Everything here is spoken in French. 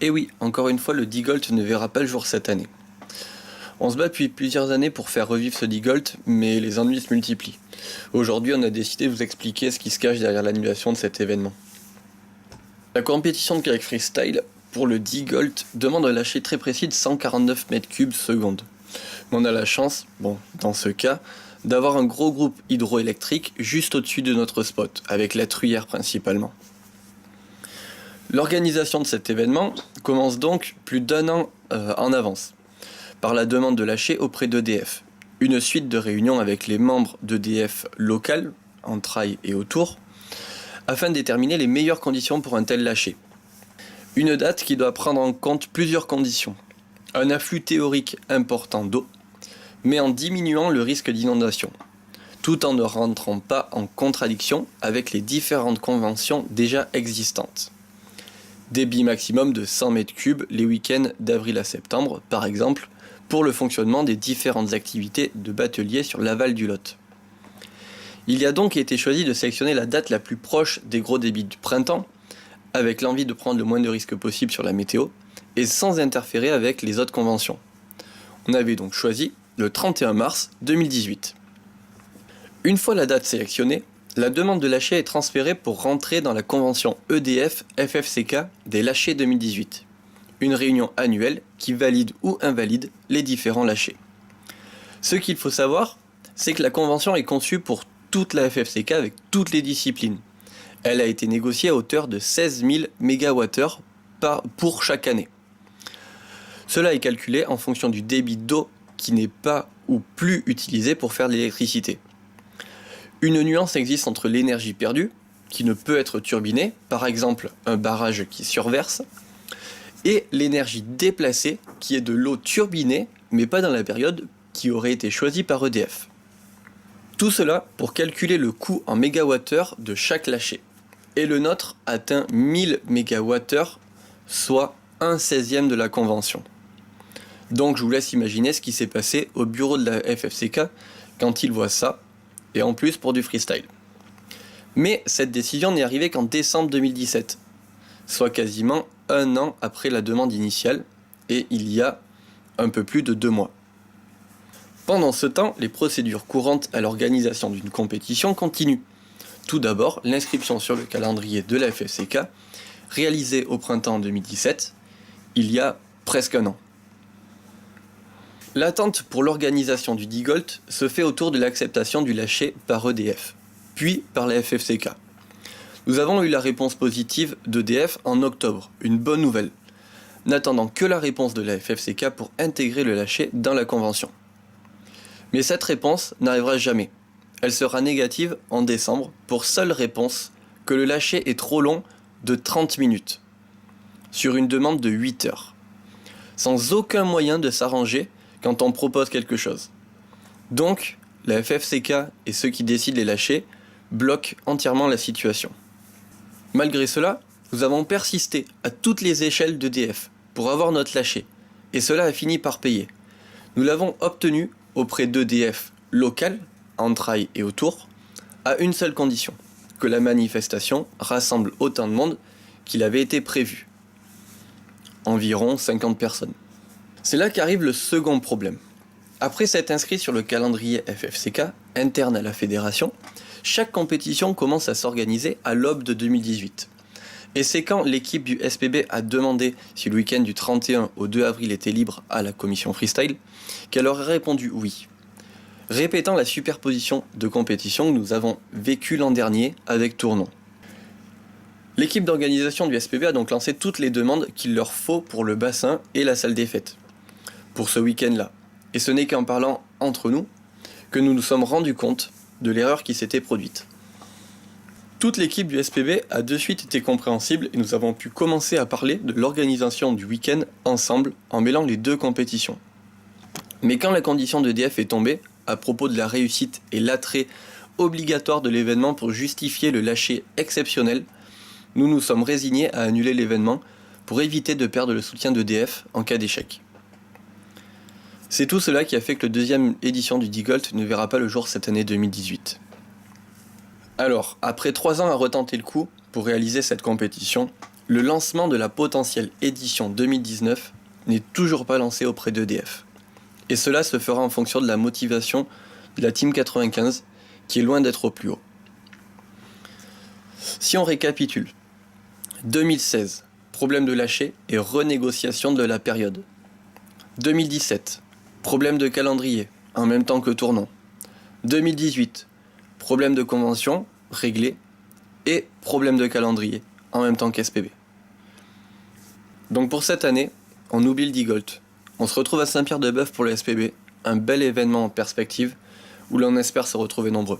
Et oui, encore une fois, le D-Gold ne verra pas le jour cette année. On se bat depuis plusieurs années pour faire revivre ce D-Gold, mais les ennuis se multiplient. Aujourd'hui, on a décidé de vous expliquer ce qui se cache derrière l'annulation de cet événement. La compétition de kayak freestyle pour le D-Gold demande un lâcher très précis de 149 mètres cubes seconde. Mais on a la chance, dans ce cas, d'avoir un gros groupe hydroélectrique juste au-dessus de notre spot, avec la Truyère principalement. L'organisation de cet événement commence donc plus d'un an en avance, par la demande de lâcher auprès d'EDF. Une suite de réunions avec les membres d'EDF local, en trail et autour, afin de déterminer les meilleures conditions pour un tel lâcher. Une date qui doit prendre en compte plusieurs conditions. Un afflux théorique important d'eau, mais en diminuant le risque d'inondation, tout en ne rentrant pas en contradiction avec les différentes conventions déjà existantes. Débit maximum de 100 mètres cubes les week-ends d'avril à septembre, par exemple, pour le fonctionnement des différentes activités de batelier sur l'aval du Lot. Il y a donc été choisi de sélectionner la date la plus proche des gros débits du printemps, avec l'envie de prendre le moins de risques possible sur la météo, et sans interférer avec les autres conventions. On avait donc choisi le 31 mars 2018. Une fois la date sélectionnée, la demande de lâcher est transférée pour rentrer dans la convention EDF-FFCK des lâchers 2018, une réunion annuelle qui valide ou invalide les différents lâchers. Ce qu'il faut savoir, c'est que la convention est conçue pour toute la FFCK avec toutes les disciplines. Elle a été négociée à hauteur de 16 000 MWh pour chaque année. Cela est calculé en fonction du débit d'eau qui n'est pas ou plus utilisé pour faire de l'électricité. Une nuance existe entre l'énergie perdue, qui ne peut être turbinée, par exemple un barrage qui surverse, et l'énergie déplacée, qui est de l'eau turbinée, mais pas dans la période qui aurait été choisie par EDF. Tout cela pour calculer le coût en mégawattheure de chaque lâcher. Et le nôtre atteint 1000 mégawattheures, soit 1/16e de la convention. Donc je vous laisse imaginer ce qui s'est passé au bureau de la FFCK quand ils voient ça, et en plus pour du freestyle. Mais cette décision n'est arrivée qu'en décembre 2017, soit quasiment un an après la demande initiale, et il y a un peu plus de 2 mois. Pendant ce temps, les procédures courantes à l'organisation d'une compétition continuent. Tout d'abord, l'inscription sur le calendrier de la FFCK, réalisée au printemps 2017, il y a presque un an. L'attente pour l'organisation du D-Gold se fait autour de l'acceptation du lâcher par EDF, puis par la FFCK. Nous avons eu la réponse positive d'EDF en octobre, une bonne nouvelle, n'attendant que la réponse de la FFCK pour intégrer le lâcher dans la convention. Mais cette réponse n'arrivera jamais. Elle sera négative en décembre pour seule réponse que le lâcher est trop long de 30 minutes, sur une demande de 8 heures, sans aucun moyen de s'arranger quand on propose quelque chose. Donc, la FFCK et ceux qui décident les lâchers bloquent entièrement la situation. Malgré cela, nous avons persisté à toutes les échelles d'EDF pour avoir notre lâcher, et cela a fini par payer. Nous l'avons obtenu auprès d'EDF local, en trail et autour, à une seule condition, que la manifestation rassemble autant de monde qu'il avait été prévu. Environ 50 personnes. C'est là qu'arrive le second problème. Après s'être inscrit sur le calendrier FFCK, interne à la fédération, chaque compétition commence à s'organiser à l'aube de 2018. Et c'est quand l'équipe du SPB a demandé si le week-end du 31 au 2 avril était libre à la commission freestyle, qu'elle aurait répondu oui, répétant la superposition de compétitions que nous avons vécue l'an dernier avec Tournon. L'équipe d'organisation du SPB a donc lancé toutes les demandes qu'il leur faut pour le bassin et la salle des fêtes, pour ce week-end-là. Et ce n'est qu'en parlant entre nous que nous nous sommes rendus compte de l'erreur qui s'était produite. Toute l'équipe du SPB a de suite été compréhensible et nous avons pu commencer à parler de l'organisation du week-end ensemble en mêlant les deux compétitions. Mais quand la condition d'EDF est tombée, à propos de la réussite et l'attrait obligatoire de l'événement pour justifier le lâcher exceptionnel, nous nous sommes résignés à annuler l'événement pour éviter de perdre le soutien d'EDF en cas d'échec. C'est tout cela qui a fait que la deuxième édition du D-Gold ne verra pas le jour cette année 2018. Alors, après 3 ans à retenter le coup pour réaliser cette compétition, le lancement de la potentielle édition 2019 n'est toujours pas lancé auprès d'EDF. Et cela se fera en fonction de la motivation de la Team 95, qui est loin d'être au plus haut. Si on récapitule, 2016, problème de lâcher et renégociation de la période. 2017, problème de calendrier, en même temps que tournant. 2018, problème de convention, réglé, et problème de calendrier, en même temps qu'SPB. Donc pour cette année, on oublie le Digolt. On se retrouve à Saint-Pierre-de-Bœuf pour le SPB, un bel événement en perspective, où l'on espère se retrouver nombreux.